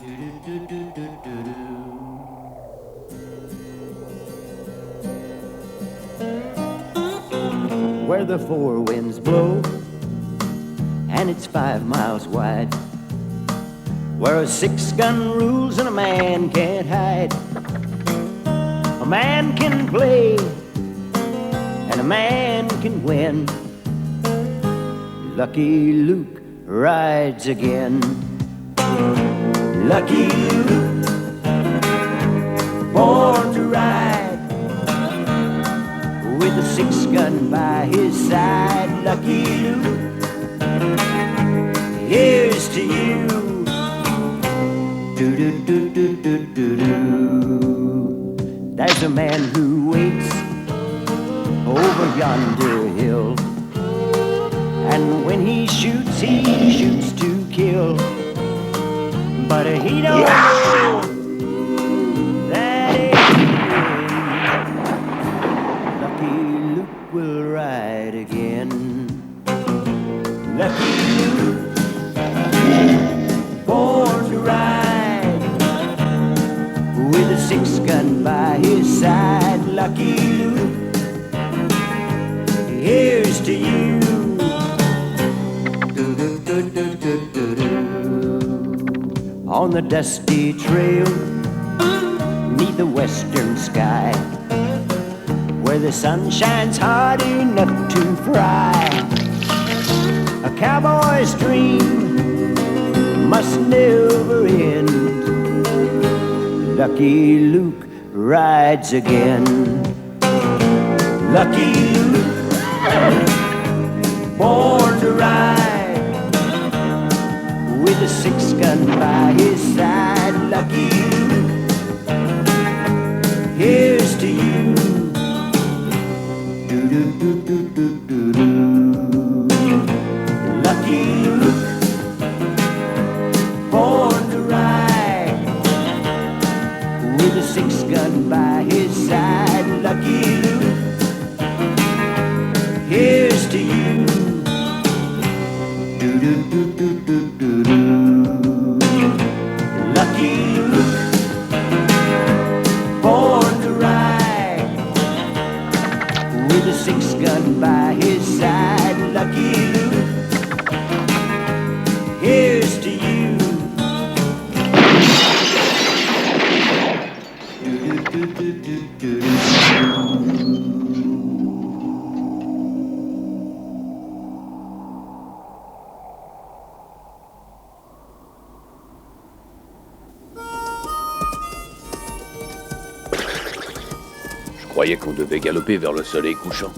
Where the four winds blow and it's 5 miles wide, where a 6-gun rules and a man can't hide. A man can play and a man can win. Lucky Luke rides again. Lucky Luke, born to ride, with a 6-gun by his side. Lucky Luke, here's to you. Do-do-do-do-do-do-do. There's a man who waits over yonder hill, and when he shoots to kill. But he don't know that Lucky Luke will ride again. Lucky Luke, born to ride, with a 6-gun by his side. Lucky Luke, here's to you. On the dusty trail, 'neath the western sky, where the sun shines hard enough to fry, a cowboy's dream must never end. Lucky Luke rides again. Lucky Luke, born to ride, with a 6-gun by his side. Lucky Luke, here's to you. Do-do-do-do-do-do-do. Lucky Luke, born to ride, with a 6-gun by his side. Lucky Luke, here's to you. Do-do-do-do-do-do-do. Lucky Luke, born to ride, with a 6-gun by his side. Lucky Luke, here's to you. Do-do-do-do-do-do. Je croyais qu'on devait galoper vers le soleil couchant.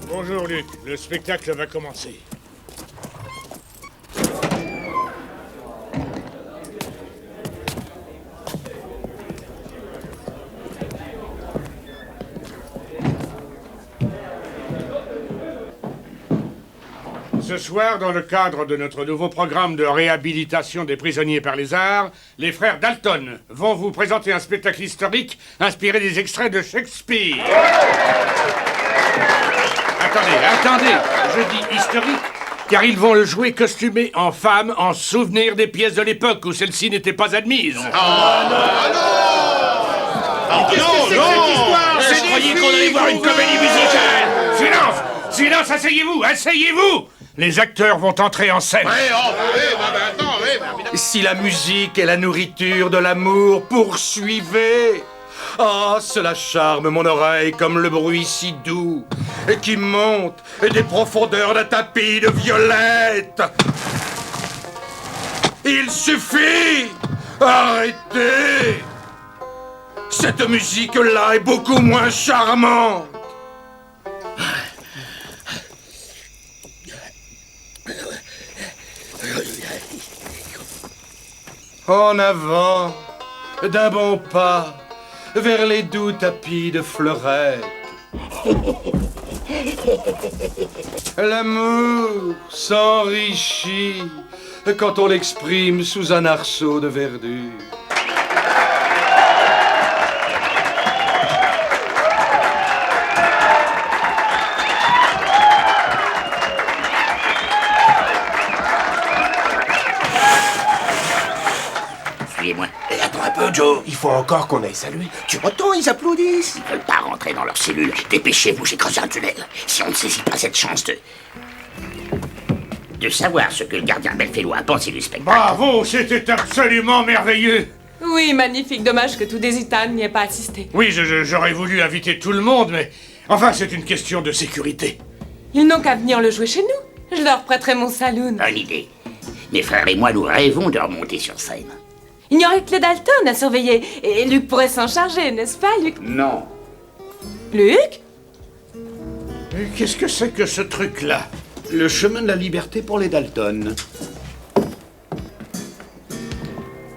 Bonjour Luc, le spectacle va commencer. Ce soir, dans le cadre de notre nouveau programme de réhabilitation des prisonniers par les arts, les frères Dalton vont vous présenter un spectacle historique inspiré des extraits de Shakespeare. Attendez, je dis historique, car ils vont le jouer costumé en femme en souvenir des pièces de l'époque où celle-ci n'était pas admise. Non, Je croyais qu'on allait voir une comédie musicale. Silence, asseyez-vous. Les acteurs vont entrer en scène. Si la musique est la nourriture de l'amour, poursuivez. Ah, cela charme mon oreille comme le bruit si doux et qui monte des profondeurs d'un tapis de violettes. Il suffit. Arrêtez. Cette musique-là est beaucoup moins charmante. En avant, d'un bon pas, vers les doux tapis de fleurettes. L'amour s'enrichit quand on l'exprime sous un arceau de verdure. suivez-moi. Attends un peu, Joe. Il faut encore qu'on aille saluer. Tu entends, ils applaudissent. Ils veulent pas rentrer dans leur cellule. Dépêchez-vous, j'ai creusé un tunnel. Si on ne saisit pas cette chance de savoir ce que le gardien belfellois a pensé du spectacle. Bravo, c'était absolument merveilleux. Oui, magnifique. Dommage que tous des Italiens n'y aient pas assisté. Oui, j'aurais voulu inviter tout le monde, mais... Enfin, c'est une question de sécurité. Ils n'ont qu'à venir le jouer chez nous. Je leur prêterai mon saloon. Bonne idée. Mes frères et moi, nous rêvons de remonter sur scène. Il n'y aurait que les Dalton à surveiller. Et Luc pourrait s'en charger, n'est-ce pas, Luc? Non. Luc? Et qu'est-ce que c'est que ce truc-là? Le chemin de la liberté pour les Dalton.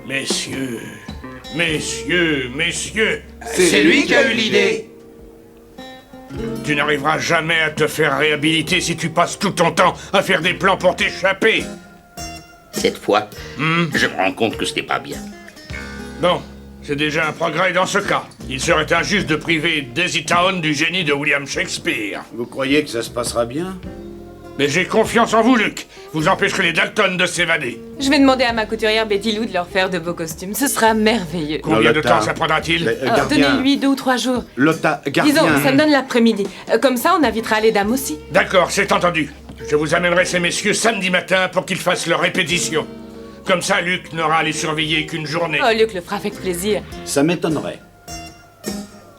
Messieurs, messieurs, messieurs, C'est lui qui a eu l'idée. tu n'arriveras jamais à te faire réhabiliter si tu passes tout ton temps à faire des plans pour t'échapper. Cette fois, je me rends compte que ce n'est pas bien. Bon, c'est déjà un progrès dans ce cas. Il serait injuste de priver Daisy Town du génie de William Shakespeare. Vous croyez que ça se passera bien? Mais j'ai confiance en vous, Luc. Vous empêcherez les Dalton de s'évader. Je vais demander à ma couturière Betty Lou de leur faire de beaux costumes. Ce sera merveilleux. Combien de Lotta. temps ça prendra-t-il? Donnez-lui 2 ou 3 jours. Lotta, gardien. Disons, ça me donne l'après-midi. Comme ça, on invitera les dames aussi. D'accord, c'est entendu. Je vous amènerai ces messieurs samedi matin pour qu'ils fassent leur répétition. Comme ça, Luc n'aura à les surveiller qu'une journée. Oh, Luc le fera avec plaisir. Ça m'étonnerait.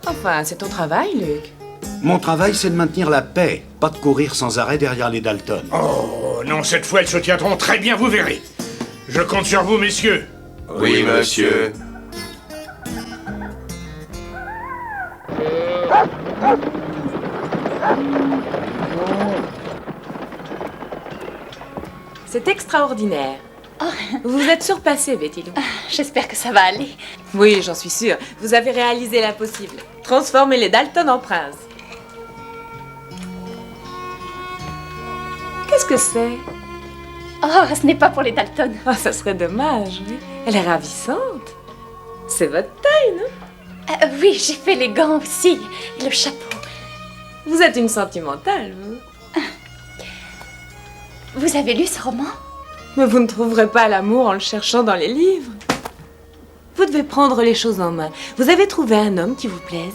Enfin, c'est ton travail, Luc. Mon travail, c'est de maintenir la paix, pas de courir sans arrêt derrière les Dalton. Oh non, cette fois, elles se tiendront très bien, vous verrez. Je compte sur vous, messieurs. Oui, monsieur. C'est extraordinaire. Vous êtes surpassée, Betty Lou. J'espère que ça va aller. Oui, j'en suis sûre. Vous avez réalisé l'impossible. Transformer les Dalton en princes. Qu'est-ce que c'est? Oh, ce n'est pas pour les Dalton. Oh, ça serait dommage, oui. Elle est ravissante. C'est votre taille, non? Oui, j'ai fait les gants aussi. Et le chapeau. Vous êtes une sentimentale, vous. Vous avez lu ce roman? Mais vous ne trouverez pas l'amour en le cherchant dans les livres. Vous devez prendre les choses en main. Vous avez trouvé un homme qui vous plaise?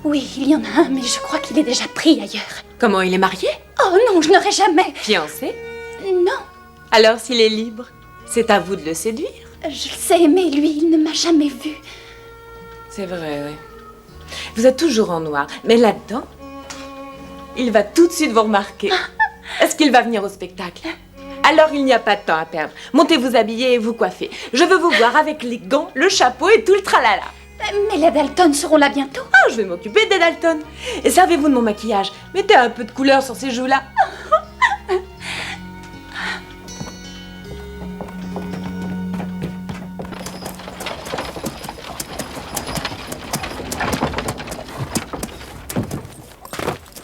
Oui, il y en a un, mais je crois qu'il est déjà pris ailleurs. Comment, il est marié? Oh non, je n'aurais jamais. Fiancé? Non, Alors, s'il est libre, c'est à vous de le séduire. je le sais, mais lui, il ne m'a jamais vue. C'est vrai, oui. Vous êtes toujours en noir, mais là-dedans, il va tout de suite vous remarquer. Est-ce qu'il va venir au spectacle? Alors il n'y a pas de temps à perdre. Montez vous habiller et vous coiffer. Je veux vous voir avec les gants, le chapeau et tout le tralala. Mais les Dalton seront là bientôt. Ah, je vais m'occuper des Dalton. Et servez-vous de mon maquillage. Mettez un peu de couleur sur ces joues-là.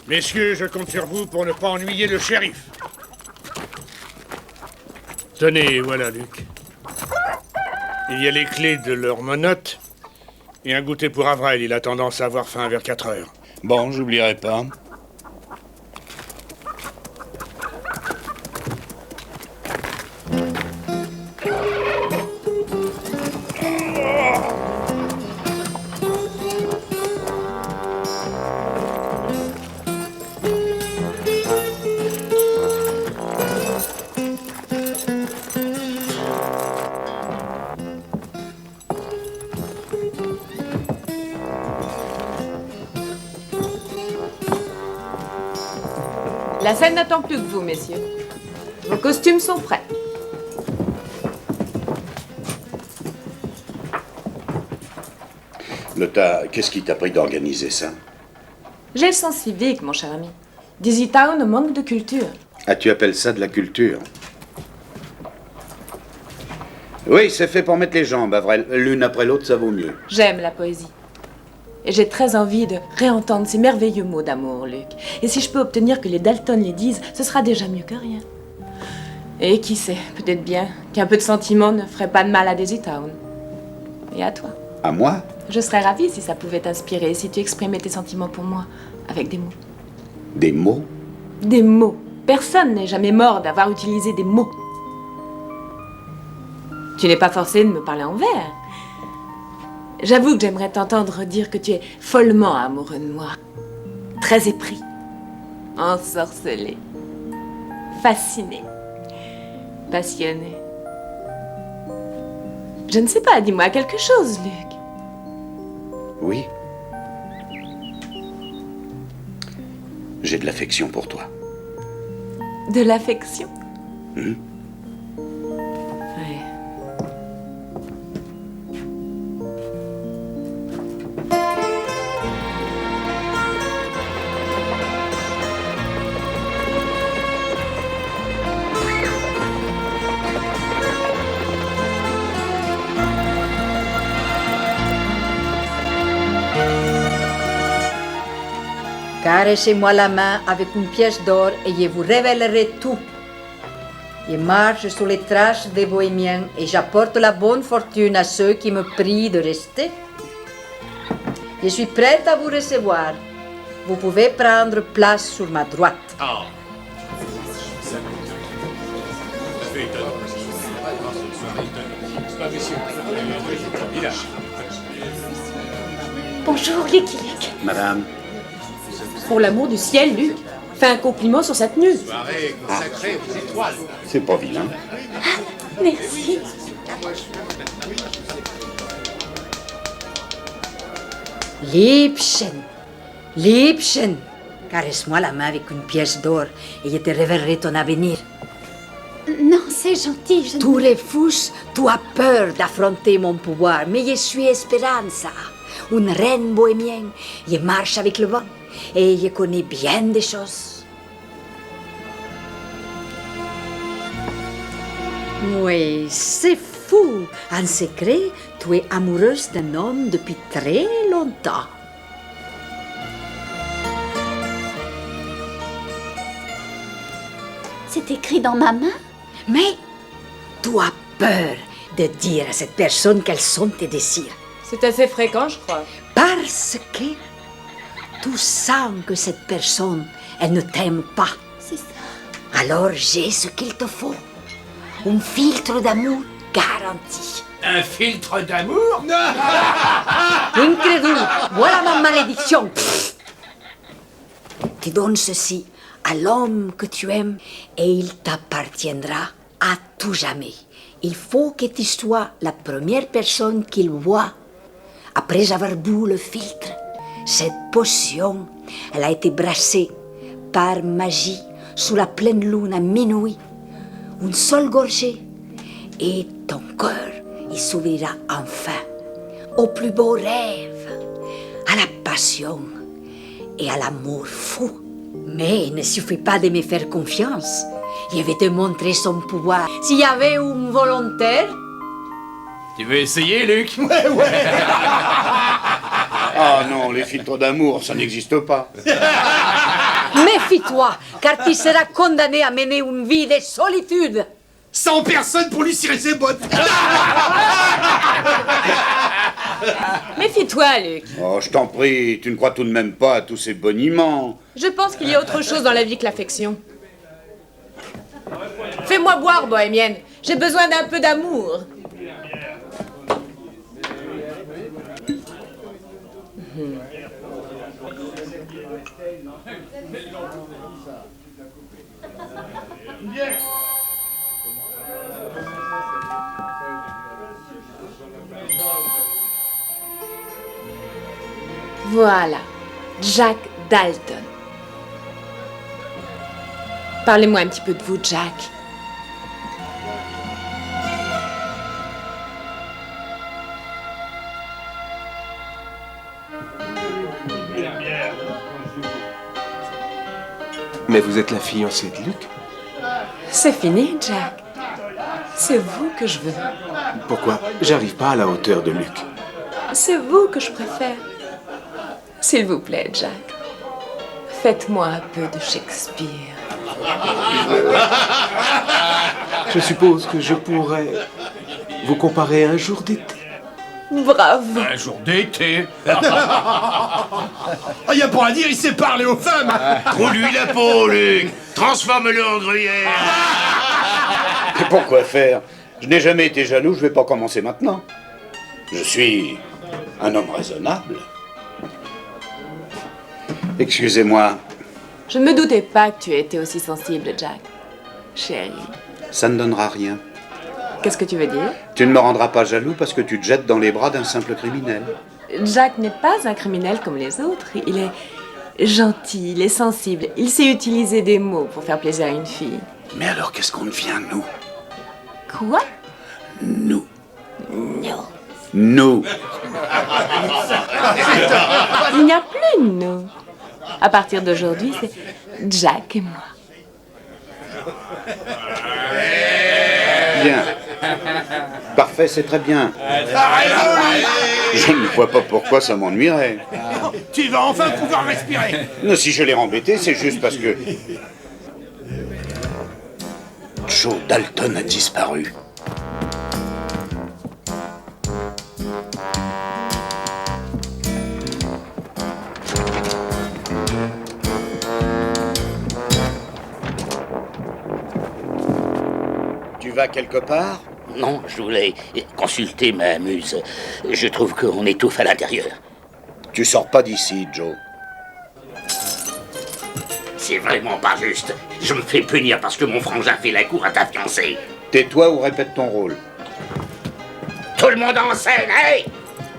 Messieurs, je compte sur vous pour ne pas ennuyer le shérif. Tenez, voilà, Luc. Il y a les clés de leur monote et un goûter pour Avril. Il a tendance à avoir faim vers 4 heures. Bon, j'oublierai pas. La scène n'attend plus que vous, messieurs. Vos costumes sont prêts. Lotta, qu'est-ce qui t'a pris d'organiser ça? J'ai le sens civique, mon cher ami. Daisy Town manque de culture. Ah, tu appelles ça de la culture? Oui, c'est fait pour mettre les jambes, Avril. L'une après l'autre, ça vaut mieux. J'aime la poésie. Et j'ai très envie de réentendre ces merveilleux mots d'amour, Luc. Et si je peux obtenir que les Dalton les disent, ce sera déjà mieux que rien. Et qui sait, peut-être bien qu'un peu de sentiment ne ferait pas de mal à Daisy Town. Et à toi. À moi? Je serais ravie si ça pouvait t'inspirer, si tu exprimais tes sentiments pour moi, avec des mots. Des mots? Des mots. Personne n'est jamais mort d'avoir utilisé des mots. Tu n'es pas forcé de me parler en vers. J'avoue que j'aimerais t'entendre dire que tu es follement amoureux de moi. Très épris. Ensorcelé. Fasciné. Passionné. Je ne sais pas, dis-moi quelque chose, Luc. Oui. J'ai de l'affection pour toi. De l'affection. Mhm. Ouais. Caressez-moi la main avec une pièce d'or et je vous révélerai tout. Je marche sur les traces des bohémiens et j'apporte la bonne fortune à ceux qui me prient de rester. Je suis prête à vous recevoir. Vous pouvez prendre place sur ma droite. Bonjour, Lucky Luke. Madame, Pour l'amour du ciel, Luc, fais un compliment sur sa tenue. c'est pas vilain. Merci. Liebchen, Liebchen, caresse-moi la main avec une pièce d'or et je te révélerai ton avenir. Non, c'est gentil, je ne... Tous les fous, tu as peur d'affronter mon pouvoir, mais je suis Esperanza, une reine bohémienne. Je marche avec le vent et je connais bien des choses. Oui, c'est fou. En secret, tu es amoureuse d'un homme depuis très longtemps. C'est écrit dans ma main? Mais tu as peur de dire à cette personne quels sont tes désirs. C'est assez fréquent, je crois. Parce que tu sens que cette personne, elle ne t'aime pas. C'est ça. Alors j'ai ce qu'il te faut. Un filtre d'amour garanti. Un filtre d'amour? Incrédule, voilà ma malédiction. Tu donnes ceci à l'homme que tu aimes et il t'appartiendra à tout jamais. Il faut que tu sois la première personne qu'il voit après avoir bu le filtre. Cette potion, elle a été brassée par magie sous la pleine lune à minuit. Une seule gorgée et ton cœur, il s'ouvrira enfin au plus beau rêve, à la passion et à l'amour fou. Mais il ne suffit pas de me faire confiance. Je vais te montrer son pouvoir. S'il y avait un volontaire... Tu veux essayer, Luc? Ah non, les filtres d'amour, ça n'existe pas. Méfie-toi, car tu seras condamné à mener une vie de solitude. Sans personne pour lui cirer ses bottes. Méfie-toi, Luc. Oh, je t'en prie, tu ne crois tout de même pas à tous ces boniments. Je pense qu'il y a autre chose dans la vie que l'affection. Fais-moi boire, bohémienne. J'ai besoin d'un peu d'amour. Voilà, Jack Dalton. Parlez-moi un petit peu de vous, Jack. Mais vous êtes la fiancée de Luc? C'est fini, Jack. C'est vous que je veux. Pourquoi? J'arrive pas à la hauteur de Luc. C'est vous que je préfère. S'il vous plaît, Jack. Faites-moi un peu de Shakespeare. Je suppose que je pourrais vous comparer à un jour d'été. Bravo. Un jour d'été. Ah, y a pas à dire, il sait parler aux femmes. Roule-lui la peau, Luc. Transforme-le en gruyère. Et pourquoi faire? Je n'ai jamais été jaloux, je vais pas commencer maintenant. Je suis un homme raisonnable. Excusez-moi, Je ne me doutais pas que tu étais aussi sensible, Jack. Chérie. ça ne donnera rien. Qu'est-ce que tu veux dire? Tu ne me rendras pas jaloux parce que tu te jettes dans les bras d'un simple criminel. Jack n'est pas un criminel comme les autres. Il est gentil, il est sensible. Il sait utiliser des mots pour faire plaisir à une fille. Mais alors qu'est-ce qu'on devient, nous? Quoi? Nous. Non. Nous. Il n'y a plus de nous. À partir d'aujourd'hui, c'est Jack et moi. Bien. Parfait, c'est très bien. Je ne vois pas pourquoi ça m'ennuierait. Tu vas enfin pouvoir respirer. Non, si je l'ai embêté, c'est juste parce que... Joe Dalton a disparu. Tu vas quelque part? Non, je voulais consulter ma muse. Je trouve qu'on étouffe à l'intérieur. Tu sors pas d'ici, Joe. C'est vraiment pas juste. Je me fais punir parce que mon frangin fait la cour à ta fiancée. Tais-toi ou répète ton rôle. Tout le monde en scène, hey!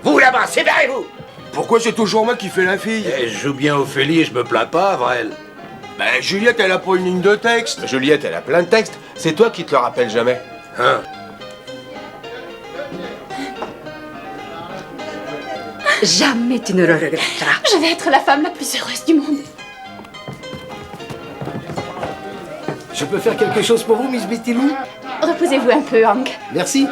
Vous là-bas, séparez-vous! Pourquoi c'est toujours moi qui fais la fille? Je joue bien Ophélie et je me plains pas, Avril. Ben, Juliette, elle a pas une ligne de texte. Juliette, elle a plein de textes. C'est toi qui te le rappelles jamais. Hein? Jamais tu ne le regretteras. Je vais être la femme la plus heureuse du monde. Je peux faire quelque chose pour vous, Miss Betty Lou? Reposez-vous un peu, Hank. Merci.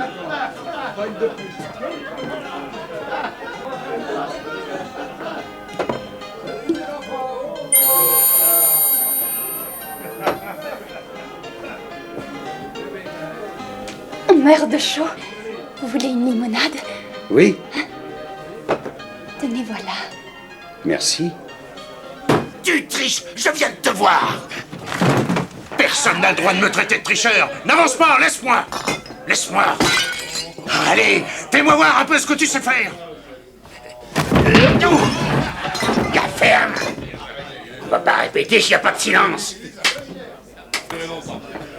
On meurt de chaud. Vous voulez une limonade? Oui, Tenez, voilà. merci. Tu triches! Je viens de te voir! Personne n'a le droit de me traiter de tricheur. N'avance pas, laisse-moi. Laisse-moi. Allez, fais-moi voir un peu ce que tu sais faire. La ferme! On va pas répéter s'il n'y a pas de silence.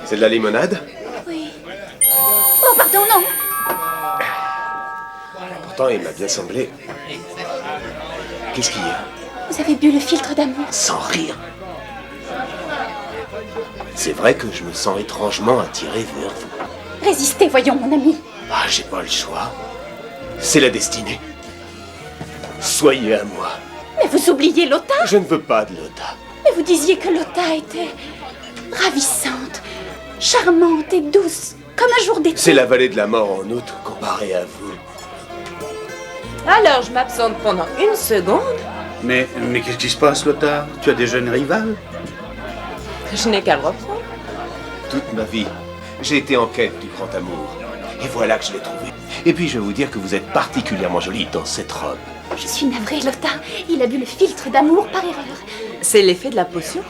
C'est de la limonade? Oui. Oh, pardon, non. Pourtant, il m'a bien semblé. Qu'est-ce qu'il y a? Vous avez bu le filtre d'amour. Sans rire. C'est vrai que je me sens étrangement attiré vers vous. Résistez, voyons, mon ami. Ah, j'ai pas le choix. C'est la destinée. Soyez à moi. Mais vous oubliez Lotta. Je ne veux pas de Lotta. Mais vous disiez que Lotta était ravissante, charmante et douce, comme un jour d'été. C'est la vallée de la mort en août comparée à vous. Alors, je m'absente pendant une seconde. Mais qu'est-ce qui se passe, Lothar? Tu as des jeunes rivales? Je n'ai qu'à le reprendre. Toute ma vie, j'ai été en quête du grand amour. Et voilà que je l'ai trouvé. Et puis je vais vous dire que vous êtes particulièrement jolie dans cette robe. Je suis navrée, Lotta. Il a bu le filtre d'amour par erreur. C'est l'effet de la potion.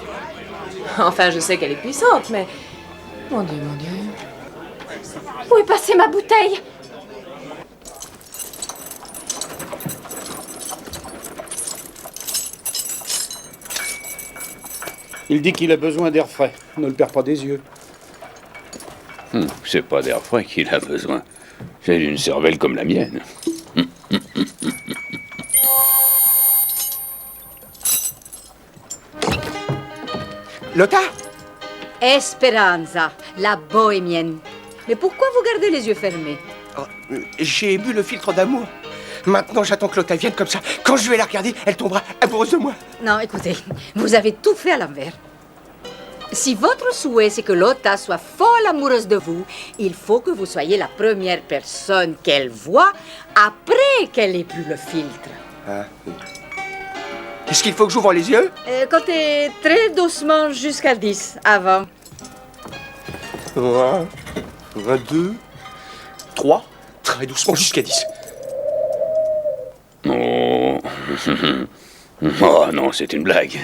Enfin, je sais qu'elle est puissante, mais... Mon Dieu, mon Dieu. Où est passée ma bouteille? Il dit qu'il a besoin d'air frais. Ne le perds pas des yeux. C'est pas d'air frais qu'il a besoin. C'est d'une cervelle comme la mienne. Lotta? Esperanza, la bohémienne. Mais pourquoi vous gardez les yeux fermés? Oh, j'ai bu le filtre d'amour. Maintenant, j'attends que Lotta vienne comme ça. Quand je vais la regarder, elle tombera amoureuse de moi. Non, écoutez, vous avez tout fait à l'envers. Si votre souhait, c'est que Lotta soit folle amoureuse de vous, il faut que vous soyez la première personne qu'elle voit après qu'elle ait bu le filtre. Ah, oui. Est-ce qu'il faut que j'ouvre les yeux? Comptez très doucement jusqu'à 10 avant. 1, 2, 3. Très doucement jusqu'à 10. Oh. Oh non, c'est une blague.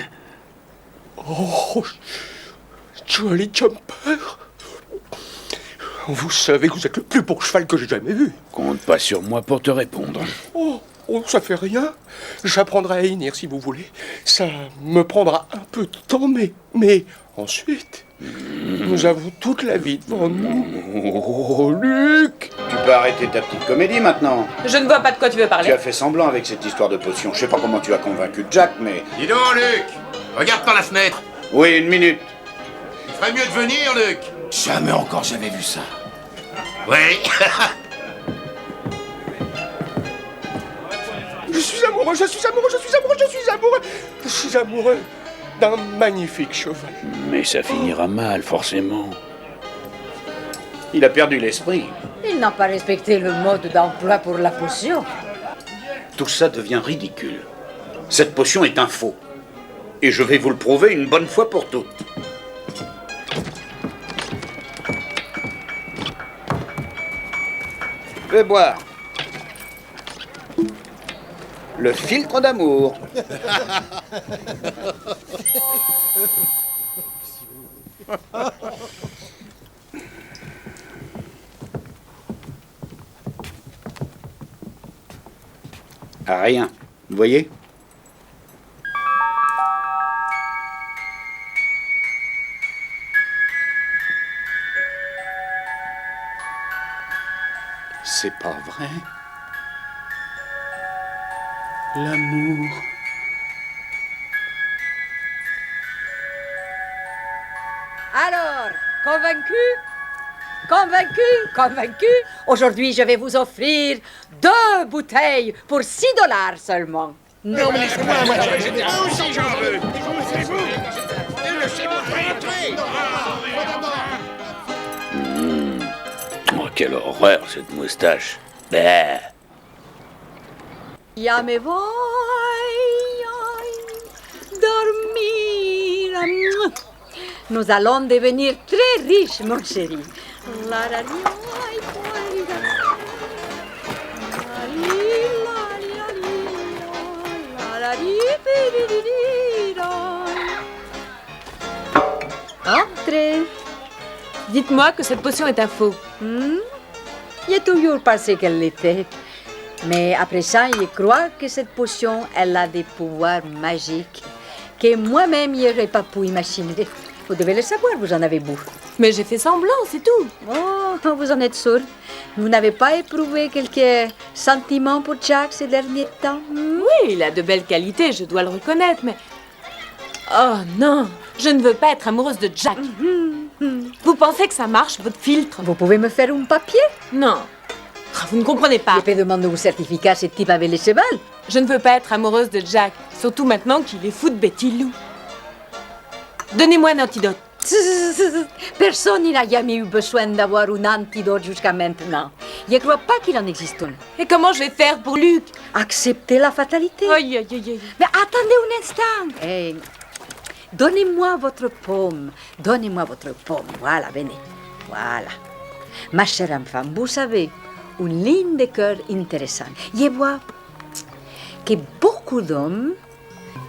Oh, Jolly Jumper. Vous savez que vous êtes le plus beau cheval que j'ai jamais vu. Compte pas sur moi pour te répondre. Oh, ça fait rien. J'apprendrai à hennir si vous voulez. Ça me prendra un peu de temps, mais ensuite, nous avons toute la vie devant nous. Oh, Luc! Tu peux arrêter ta petite comédie maintenant. Je ne vois pas de quoi tu veux Tu parler. as fait semblant avec cette histoire de potion. Je sais pas comment tu as convaincu Jack, mais... Dis donc, Luc! Regarde par la fenêtre. Oui, une minute. Il ferait mieux de venir, Luc. Jamais encore j'avais vu ça. Oui. Je suis amoureux, je suis amoureux, je suis amoureux, je suis amoureux. Je suis amoureux d'un magnifique cheval. Mais ça finira mal, forcément. Il a perdu l'esprit. Il n'a pas respecté le mode d'emploi pour la potion. Tout ça devient ridicule. Cette potion est un faux. Et je vais vous le prouver une bonne fois pour toutes. Fais boire. Le filtre d'amour. Rien. Vous voyez? C'est pas vrai. L'amour. Alors, convaincu? Convaincu? Convaincu? Aujourd'hui, je vais vous offrir 2 bouteilles pour $6 seulement. Non, mais laissez-moi, moi aussi, j'en veux. Oh, quelle horreur, cette moustache. Bah. Ya me voy a dormir. Nous allons devenir très riches, mon chéri. Entrez. Dites-moi que cette potion est un faux. J'ai toujours pensé qu'elle l'était. Mais après ça, je crois que cette potion, elle a des pouvoirs magiques que moi-même, je n'aurais pas pu imaginer. Vous devez le savoir, vous en avez beau. Mais j'ai fait semblant, c'est tout. Oh, vous en êtes sûr. Vous n'avez pas éprouvé quelques sentiments pour Jack ces derniers temps? Oui, il a de belles qualités, je dois le reconnaître, mais... Oh non, je ne veux pas être amoureuse de Jack. Vous pensez que ça marche, votre filtre? Vous pouvez me faire un papier? Non. Ah, vous ne comprenez pas. Je peux demander un certificat à ce type avec les chevals? Je ne veux pas être amoureuse de Jack, surtout maintenant qu'il est fou de Betty Lou. Donnez-moi un antidote. Personne n'a jamais eu besoin d'avoir un antidote jusqu'à maintenant. Je ne crois pas qu'il en existe un. Et comment je vais faire pour Luc? Accepter la fatalité. Aïe, aïe, aïe, aïe. Mais attendez un instant. Hey, donnez-moi votre paume. Donnez-moi votre paume. Voilà, venez. Voilà. Ma chère enfant, vous savez, une ligne de cœur intéressante. Je vois que beaucoup d'hommes,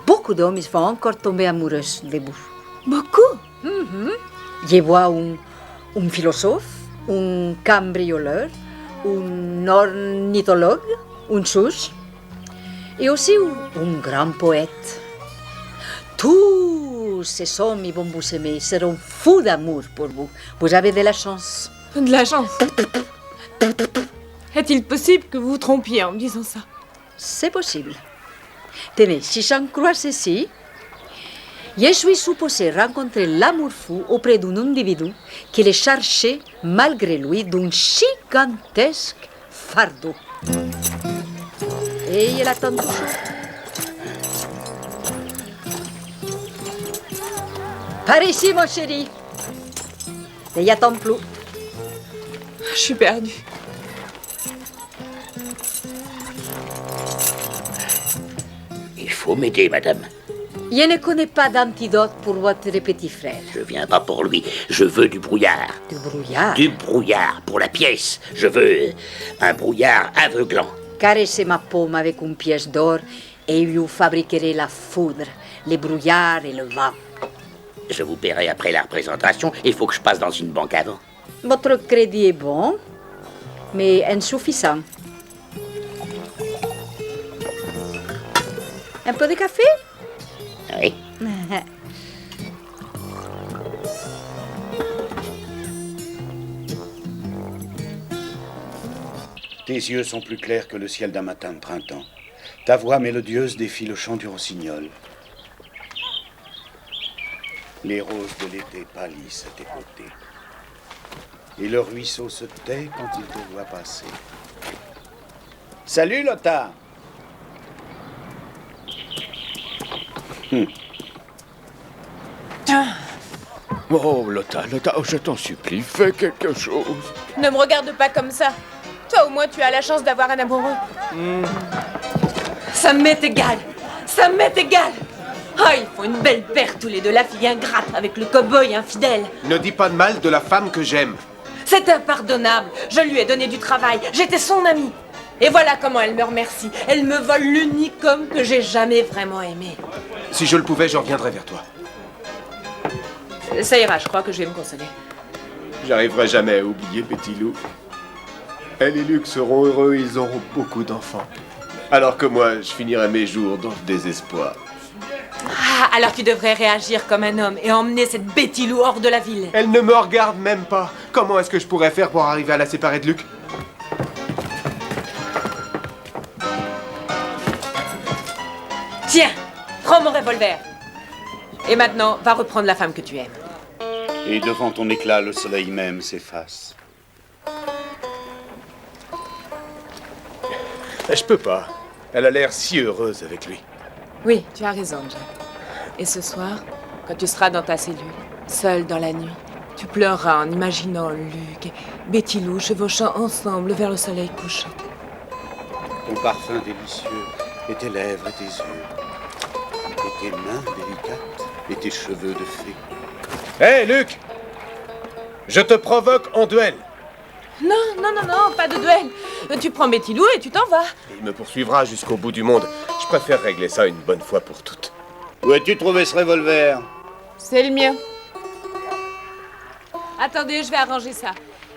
ils vont encore tomber amoureux de vous. Beaucoup? Je vois un philosophe, un cambrioleur, un ornithologue, un juge, et aussi un grand poète. Tous ces hommes ils vont vous aimer, ils seront fous d'amour pour vous. Vous avez de la chance. De la chance. Est-il possible que vous vous trompiez en me disant ça? C'est possible. Tenez, si j'en crois ceci, je suis supposé rencontrer l'amour fou auprès d'un individu qui le cherchait malgré lui d'un gigantesque fardeau. Et il attend toujours. Par ici, mon chéri. Ne y attends plus. Je suis perdue. Il faut m'aider, madame. Je ne connais pas d'antidote pour votre petit frère. Je viens pas pour lui. Je veux du brouillard. Du brouillard? Du brouillard pour la pièce. Je veux un brouillard aveuglant. Caressez ma paume avec une pièce d'or et vous fabriquerez la foudre, les brouillards et le vent. Je vous paierai après la représentation. Il faut que je passe dans une banque avant. Votre crédit est bon, mais insuffisant. Un peu de café? Oui. Tes yeux sont plus clairs que le ciel d'un matin de printemps. Ta voix mélodieuse défie le chant du rossignol. Les roses de l'été pâlissent à tes côtés. Et le ruisseau se tait quand il te voit passer. Salut, Lothar! Oh, Lothar, je t'en supplie, fais quelque chose. Ne me regarde pas comme ça. Toi, au moins, tu as la chance d'avoir un amoureux. Ça m'est égal. Ça m'est égal. Oh, ils font une belle paire tous les deux, la fille ingrate avec le cow-boy infidèle. Ne dis pas de mal de la femme que j'aime. C'est impardonnable. Je lui ai donné du travail. J'étais son amie. Et voilà comment elle me remercie. Elle me vole l'unique homme que j'ai jamais vraiment aimé. Si je le pouvais, je reviendrais vers toi. Ça ira, je crois que je vais me consoler. J'arriverai jamais à oublier Petit Loup. Elle et Luc seront heureux, ils auront beaucoup d'enfants. Alors que moi, je finirai mes jours dans le désespoir. Ah, alors tu devrais réagir comme un homme et emmener cette Betty Lou hors de la ville. Elle ne me regarde même pas. Comment est-ce que je pourrais faire pour arriver à la séparer de Luc? Tiens, prends mon revolver. Et maintenant, va reprendre la femme que tu aimes. Et devant ton éclat, le soleil même s'efface. Je peux pas. Elle a l'air si heureuse avec lui. Oui, tu as raison, Jack. Et ce soir, quand tu seras dans ta cellule, seul dans la nuit, tu pleureras en imaginant Luc et Betty Lou chevauchant ensemble vers le soleil couchant. Ton parfum délicieux, et tes lèvres et tes yeux, et tes mains délicates, et tes cheveux de fée. Hé, Luc! Je te provoque en duel. Non, non, non, non, pas de duel. Tu prends Betty Lou et tu t'en vas. Il me poursuivra jusqu'au bout du monde. Je préfère régler ça une bonne fois pour toutes. Où as-tu trouvé ce revolver? C'est le mien. Attendez, je vais arranger ça.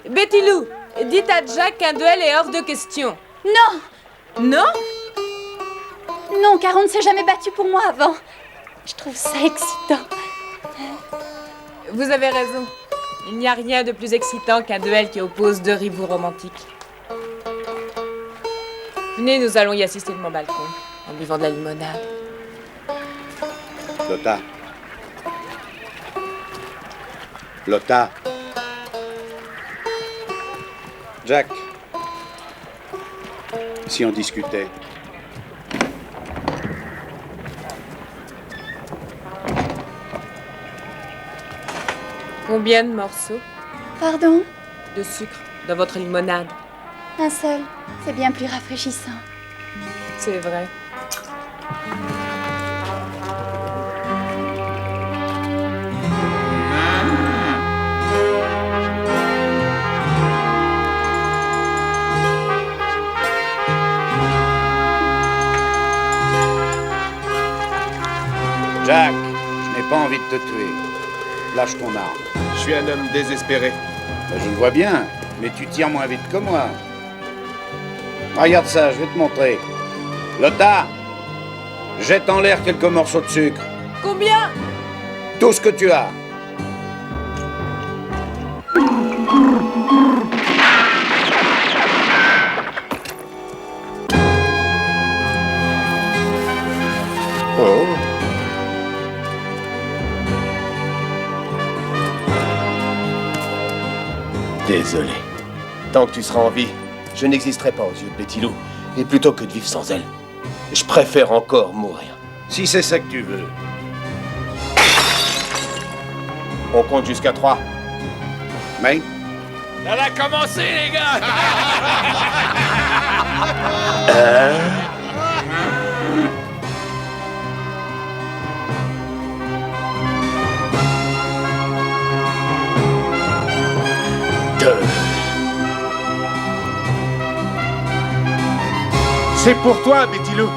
Betty Lou, dites à Jack qu'un duel est hors de question. Non! Non? Non, car on ne s'est jamais battu pour moi avant. Je trouve ça excitant. Vous avez raison. Il n'y a rien de plus excitant qu'un duel qui oppose deux rivaux romantiques. Venez, nous allons y assister de mon balcon, en buvant de la limonade. Lothar. Lothar. Jack. Si on discutait. Combien de morceaux Pardon? de sucre dans votre limonade? Un seul. C'est bien plus rafraîchissant. C'est vrai. Jack, je n'ai pas envie de te tuer. Lâche ton arme. Je suis un homme désespéré. Ben, je le vois bien, mais tu tires moins vite que moi. Regarde ça, je vais te montrer. Lothar, jette en l'air quelques morceaux de sucre. Combien? Tout ce que tu as. Oh. Désolé. Tant que tu seras en vie, je n'existerai pas aux yeux de Betty Lou. Et plutôt que de vivre sans elle, je préfère encore mourir. Si c'est ça que tu veux. On compte jusqu'à 3. Mais Ça va commencer, les gars. C'est pour toi, Betty Lou.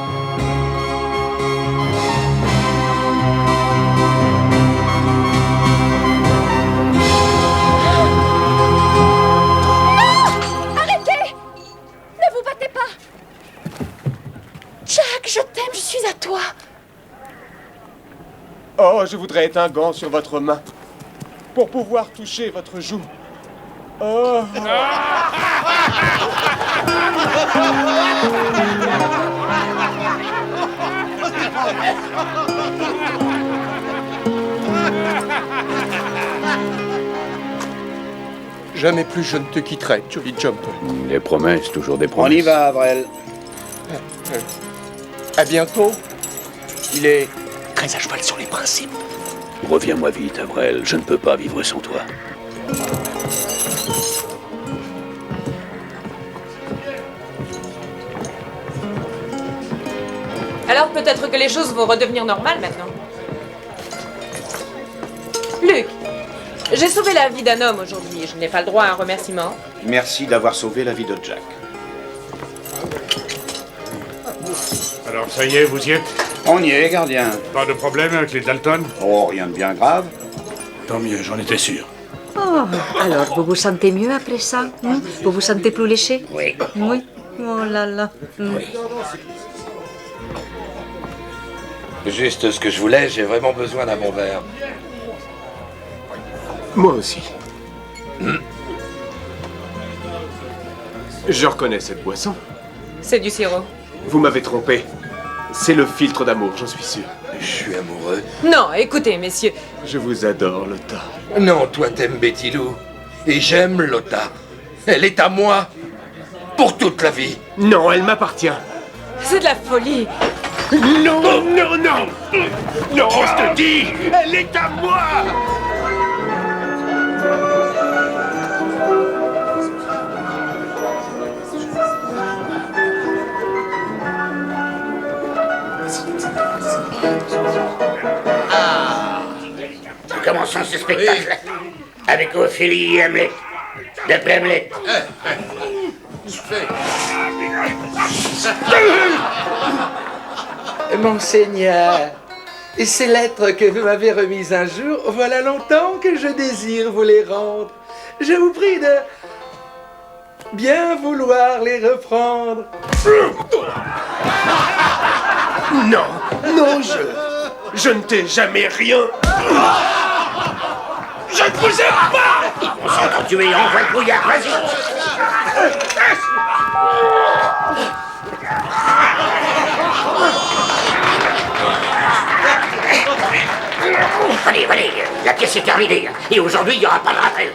Moi, je voudrais être un gant sur votre main. Pour pouvoir toucher votre joue. Oh. Jamais plus je ne te quitterai, Jolly Jumper. Les promesses, toujours des On promesses. y va, Avrel. À bientôt. Il est Très à cheval sur les principes. Reviens-moi vite, Avrel. Je ne peux pas vivre sans toi. Alors peut-être que les choses vont redevenir normales maintenant. Luc, j'ai sauvé la vie d'un homme aujourd'hui. Je n'ai pas le droit à un remerciement. Merci d'avoir sauvé la vie de Jack. Alors ça y est, vous y êtes? On y est, gardien. Pas de problème avec les Dalton? Oh, rien de bien grave. Tant mieux, j'en étais sûr. Oh, alors vous vous sentez mieux après ça, hein? Vous vous sentez plus léché? Oui. Oui. Oh là là. Juste ce que je voulais, j'ai vraiment besoin d'un bon verre. Moi aussi. Je reconnais cette boisson. C'est du sirop. Vous m'avez trompé. C'est le filtre d'amour, j'en suis sûr. Je suis amoureux. Non, écoutez, messieurs. Je vous adore, Lotta. Non, toi t'aimes Betty Lou. Et j'aime Lotta. Elle est à moi. Pour toute la vie. Non, elle m'appartient. C'est de la folie. Non, non, non. Non, je te dis, elle est à moi. Nous commençons ce spectacle avec Ophélie et Hamlet. D'après Hamlet. Monseigneur, ces lettres que vous m'avez remises un jour, voilà longtemps que je désire vous les rendre. Je vous prie de bien vouloir les reprendre. Non, non, je ne t'ai jamais rien. Je ne vous aime pas. Ils vont s'entretuer, envoie le brouillard, vas-y. Allez, allez, la pièce est terminée. Et aujourd'hui, il n'y aura pas de rappel.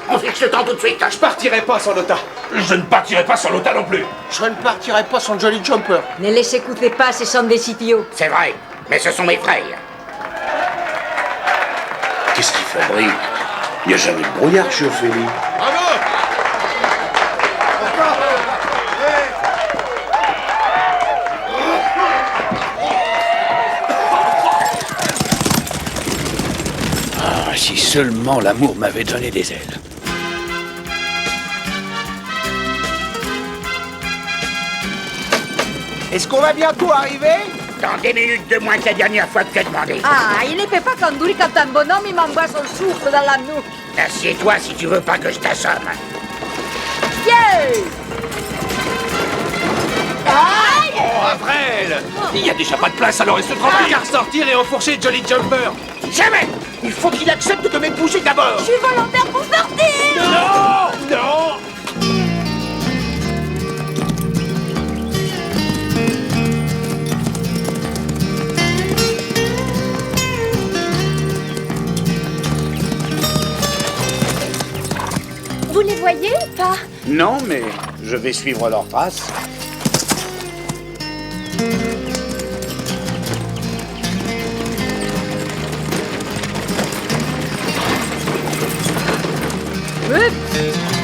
On fixe le temps tout de suite. Je partirai pas sans Lotta. Je ne partirai pas sans Lotta non plus. Je ne partirai pas sans Jolly Jumper. Ne les écoutez pas, ce sont des idiots. C'est vrai, mais ce sont mes frères. Qu'est-ce qu'il fabrique? Il n'y a jamais de brouillard chez Ophélie. Ah, si seulement l'amour m'avait donné des ailes. Est-ce qu'on va bientôt arriver? Dans 10 minutes de moins que la dernière fois que tu as demandé. Ah, il ne peut pas conduire quand un bonhomme il m'envoie son souffle dans la nuque. Assieds-toi si tu veux pas que je t'assomme. Yeah! Oh, Avrel! Il n'y a déjà pas de place, alors il se trompe qu'à ressortir et enfourcher Jolly Jumper. Jamais! Il faut qu'il accepte de m'épouser d'abord. Je suis volontaire pour sortir! Non! Non! Vous les voyez ou pas? Non, mais je vais suivre leurs traces.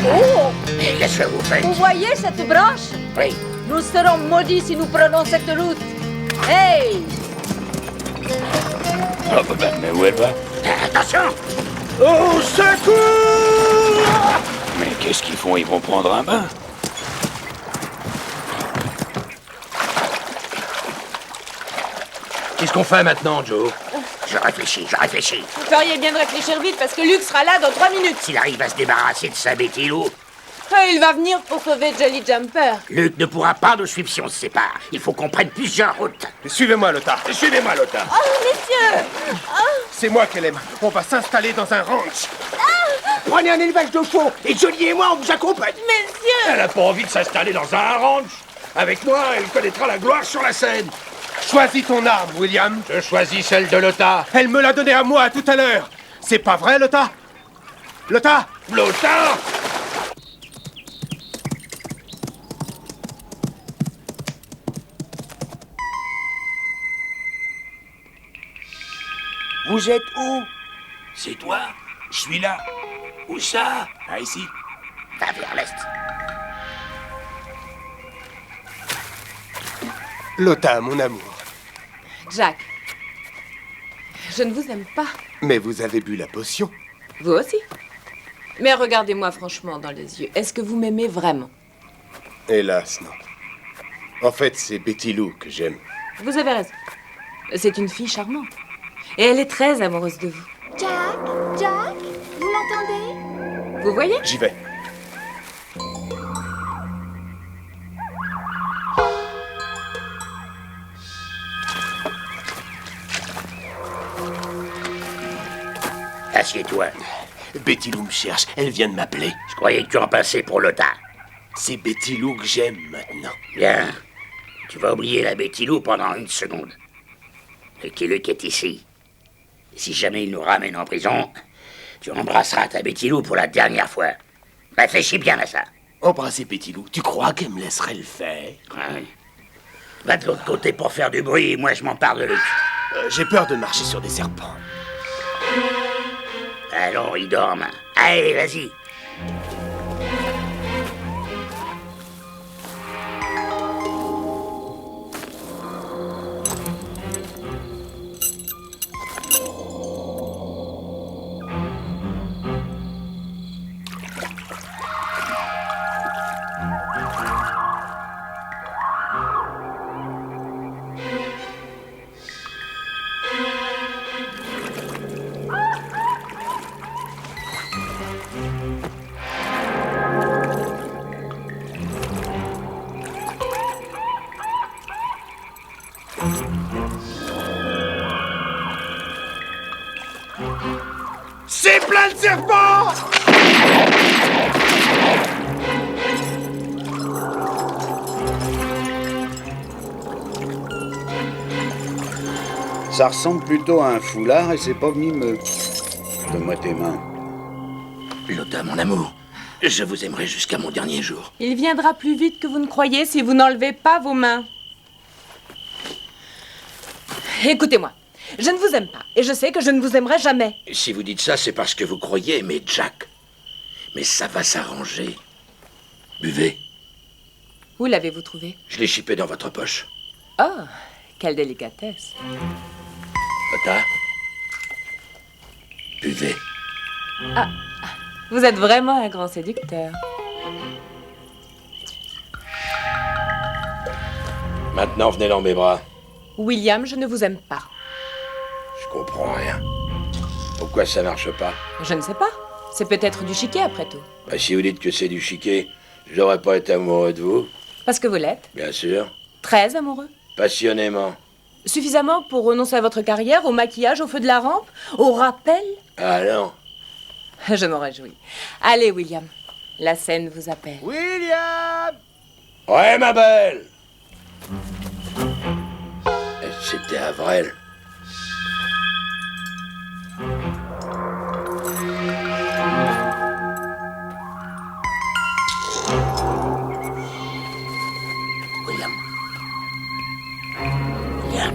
Oh! Et qu'est-ce que vous faites? Vous voyez cette branche? Oui. Nous serons maudits si nous prenons cette route. Hey! Ah, bah, mais où elle va? Attention! Au secours! Mais qu'est-ce qu'ils font? Ils vont prendre un bain? Qu'est-ce qu'on fait maintenant, Joe? Je réfléchis, je réfléchis. Vous feriez bien de réfléchir vite parce que Luc sera là dans 3 minutes. S'il arrive à se débarrasser de sa Betty Lou, Il va venir pour sauver Jolly Jumper. Luc ne pourra pas nous suivre si on se sépare. Il faut qu'on prenne plusieurs routes. Suivez-moi, Lothar. Suivez-moi, Lothar. Oh, messieurs! C'est moi qu'elle aime. On va s'installer dans un ranch. Prenez un élevage de chevaux et Johnny et moi, on vous accompagne. Messieurs! Elle a pas envie de s'installer dans un ranch. Avec moi, elle connaîtra la gloire sur la scène. Choisis ton arme, William. Je choisis celle de Lothar. Elle me l'a donnée à moi tout à l'heure. C'est pas vrai, Lothar? Lothar? Lothar! Vous êtes où? C'est toi? Je suis là. Où ça? Ah, ici. Va vers l'est. Lothar, mon amour. Jack, je ne vous aime pas. Mais vous avez bu la potion. Vous aussi. Mais regardez-moi franchement dans les yeux. Est-ce que vous m'aimez vraiment? Hélas, non. En fait, c'est Betty Lou que j'aime. Vous avez raison. C'est une fille charmante. Et elle est très amoureuse de vous. Jack? Jack? Vous m'entendez? Vous voyez? J'y vais. Assieds-toi. Betty Lou me cherche. Elle vient de m'appeler. Je croyais que tu en passais pour Lothar. C'est Betty Lou que j'aime maintenant. Bien. Tu vas oublier la Betty Lou pendant une seconde. Lucky Luke est ici. Et si jamais il nous ramène en prison, tu embrasseras ta Betty Lou pour la dernière fois. Réfléchis bien à ça. Embrasser Betty Lou, tu crois qu'elle me laisserait le faire? Ouais. Va de l'autre côté pour faire du bruit et moi je m'empare de Luc. J'ai peur de marcher sur des serpents. Allons, ils dorment. Allez, vas-y. C'est plein de serpents! Ça ressemble plutôt à un foulard et c'est pas venimeux. Donne-moi tes mains. Lothar, mon amour, je vous aimerai jusqu'à mon dernier jour. Il viendra plus vite que vous ne croyez si vous n'enlevez pas vos mains. Écoutez-moi, je ne vous aime pas et je sais que je ne vous aimerai jamais. Et si vous dites ça, c'est parce que vous croyez aimer Jack. Mais ça va s'arranger. Buvez. Où l'avez-vous trouvé? Je l'ai chipé dans votre poche. Oh, quelle délicatesse. Lothar, buvez. Ah, vous êtes vraiment un grand séducteur. Maintenant, venez dans mes bras. William, je ne vous aime pas. Je comprends rien. Pourquoi ça marche pas? Je ne sais pas. C'est peut-être du chiquet après tout. Bah, si vous dites que c'est du chiquet, je n'aurais pas été amoureux de vous. Parce que vous l'êtes. Bien sûr. Très amoureux. Passionnément. Suffisamment pour renoncer à votre carrière, au maquillage, au feu de la rampe, au rappel. Ah non. Je m'en réjouis. Allez, William. La scène vous appelle. William! Ouais, ma belle. C'était Avril. William. William.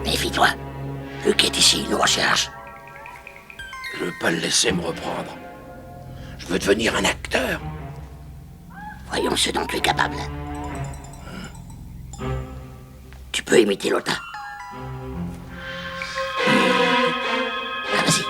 Méfie-toi. Luc est ici, il nous recherche. Je veux pas le laisser me reprendre. Je veux devenir un acteur. Voyons ce dont tu es capable. Tu peux imiter Lothar. Ah, vas-y.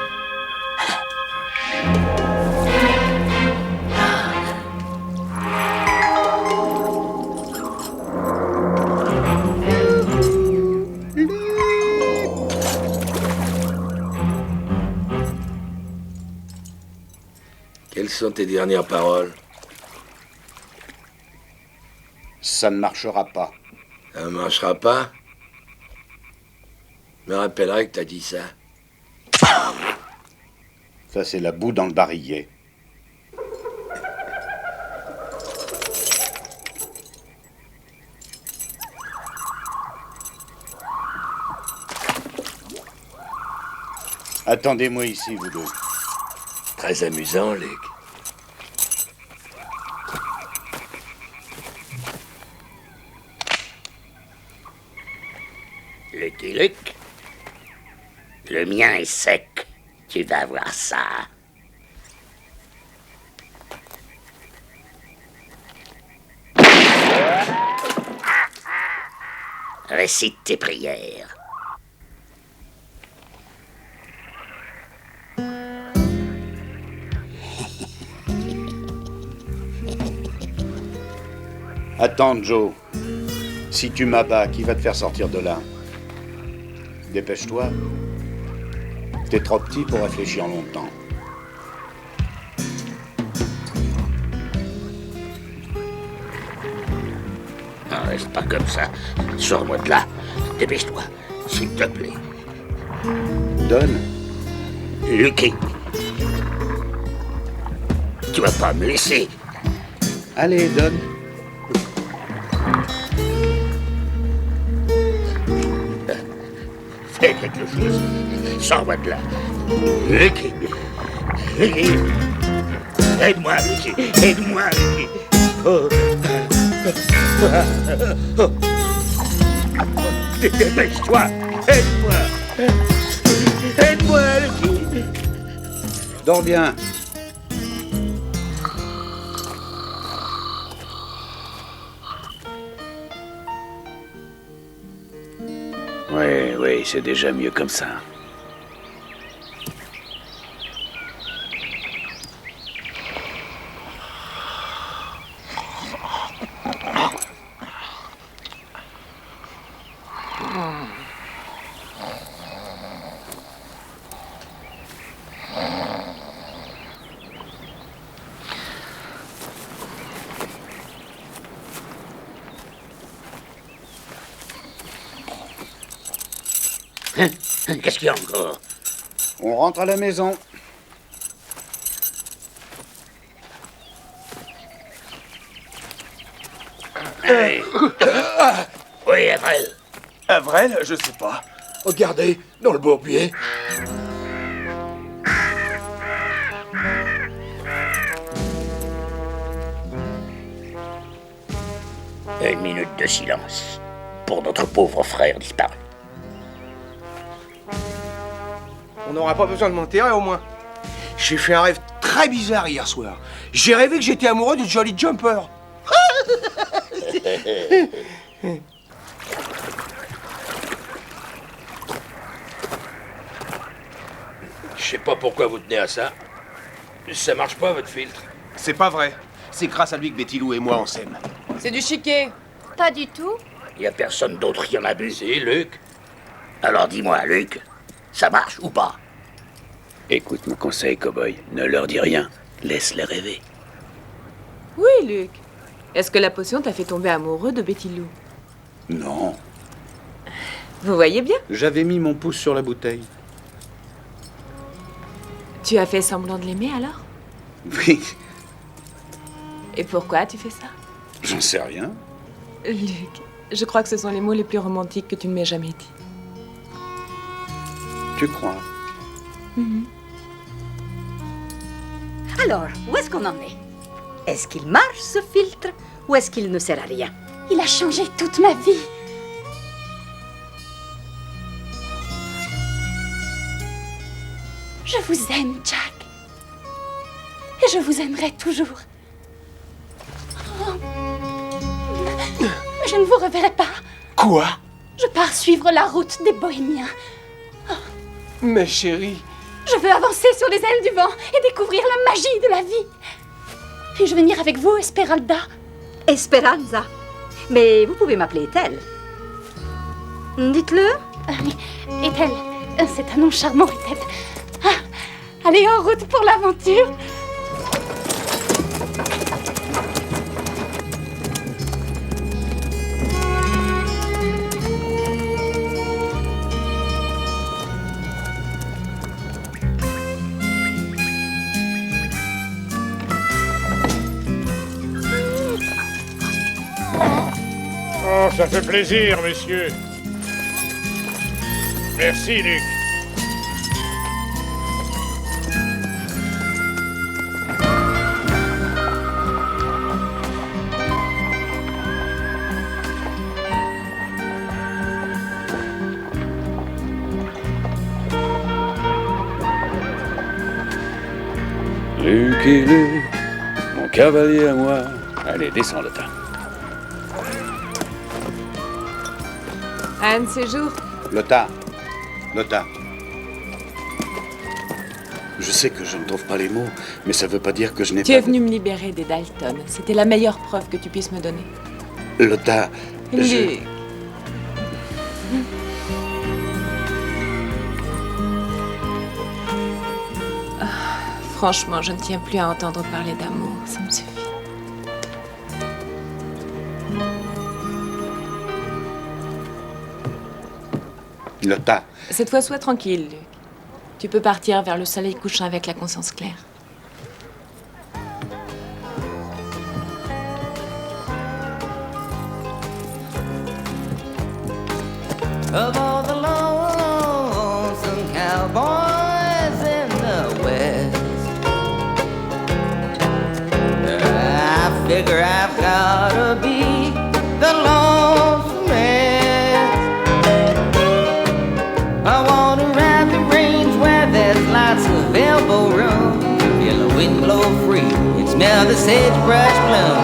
Quelles sont tes dernières paroles? Ça ne marchera pas. Ça ne marchera pas? Je me rappellerai que t'as dit ça. Ça, c'est la boue dans le barillet. Attendez-moi ici, vous deux. Très amusant, Luc. Lucky Luke, le mien est sec. Tu vas voir ça. Récite tes prières. Attends, Joe. Si tu m'abats, qui va te faire sortir de là? Dépêche-toi. T'es trop petit pour réfléchir longtemps. Non, reste pas comme ça. Sors-moi de là. Dépêche-toi, s'il te plaît. Donne. Lucky. Tu vas pas me laisser. Allez, donne. Fais quelque chose. Sors-moi de là. Lucky. Lucky. Aide-moi, Lucky. Aide-moi, Lucky. Oh. Dépêche-toi. Aide-moi. Aide-moi, Lucky. Dors bien. Oui, c'est déjà mieux comme ça. Qu'est-ce qu'il y a encore? On rentre à la maison. Hey. Oui, Avril. Avril, je sais pas. Regardez, dans le bourbier. Une minute de silence pour notre pauvre frère disparu. On n'aura pas besoin de m'enterrer au moins. J'ai fait un rêve très bizarre hier soir. J'ai rêvé que j'étais amoureux de Jolly Jumper. Je sais pas pourquoi vous tenez à ça. Ça marche pas, votre filtre. C'est pas vrai. C'est grâce à lui que Betty Lou et moi on s'aime. C'est du chiquet. Pas du tout. Y a personne d'autre qui en a bu. Si, Luc. Alors dis-moi, Luc, ça marche ou pas? Écoute mon conseil, cowboy. Ne leur dis rien. Laisse-les rêver. Oui, Luc. Est-ce que la potion t'a fait tomber amoureux de Betty Lou? Non. Vous voyez bien? J'avais mis mon pouce sur la bouteille. Tu as fait semblant de l'aimer alors? Oui. Et pourquoi as-tu fait ça? J'en sais rien. Luc, je crois que ce sont les mots les plus romantiques que tu ne m'aies jamais dit. Tu crois? Alors, où est-ce qu'on en est? Est-ce qu'il marche, ce filtre, ou est-ce qu'il ne sert à rien? Il a changé toute ma vie. Je vous aime, Jack. Et je vous aimerai toujours. Oh. Mais je ne vous reverrai pas. Quoi? Je pars suivre la route des bohémiens. Mais chérie... Je veux avancer sur les ailes du vent et découvrir la magie de la vie. Puis-je venir avec vous, Esmeralda? Esperanza. Mais vous pouvez m'appeler Ethel. Dites-le. Oui, Ethel. C'est un nom charmant, Ethel. Ah, allez, en route pour l'aventure. ça fait plaisir, messieurs. Merci, Luc. Lucky Luke, mon cavalier à moi. Allez, descends le tas. Un de ces jours, Lothar. Lothar. Je sais que je ne trouve pas les mots, mais ça veut pas dire que je n'ai tu pas... es venu me libérer des Dalton. C'était la meilleure preuve que tu puisses me donner. Lothar, Luc. Ah, franchement, je ne tiens plus à entendre parler d'amour. Ça me suffit. Lothar. Cette fois, sois tranquille, Luc. Tu peux partir vers le soleil couchant avec la conscience claire. Of all the lonesome cowboys in the West, I figure I've gotta be the lonesomest. I wanna ride the range where there's lots of elbow room, feel the wind blow free and smell the sagebrush bloom.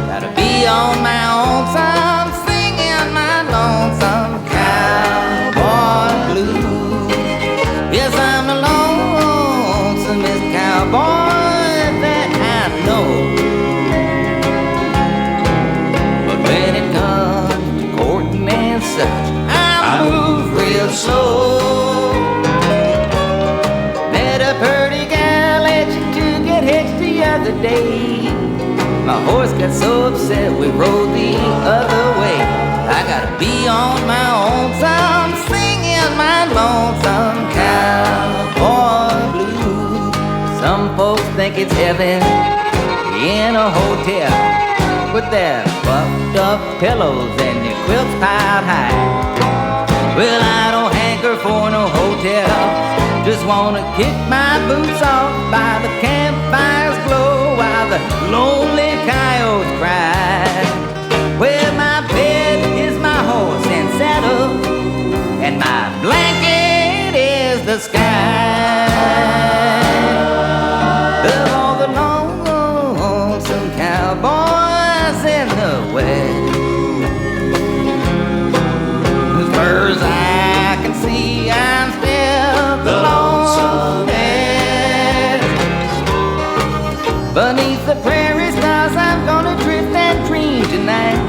Gotta be on my own time, singing my lonesome cowboy blues. Yes, I'm the lonesomest cowboy that I know. But when it comes to courting and such, I move real slow. Met a pretty gal at to get hitched the other day. My horse got so upset we rode the other way. I gotta be on my own time, singing my lonesome cowboy blues. Some folks think it's heaven in a hotel with their puffed up pillows and their quilts piled high. Well, I don't hanker for no hotel, just wanna kick my boots off by the campfire's glow while the lonely coyotes cry. Well, my bed is my horse and saddle, and my blanket is the sky. Of all the lonesome cowboys in the West, as far as I can see, I'm still the lonesomest. Beneath the prairie stars, I'm gonna drift and dream tonight.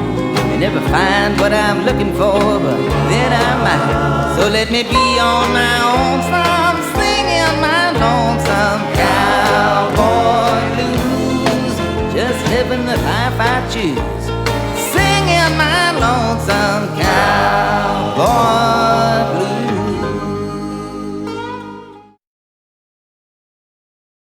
Never find what I'm looking for, but then I might. So let me be on my own time, singing my lonesome cowboy blues. Just living the life I choose, singing my lonesome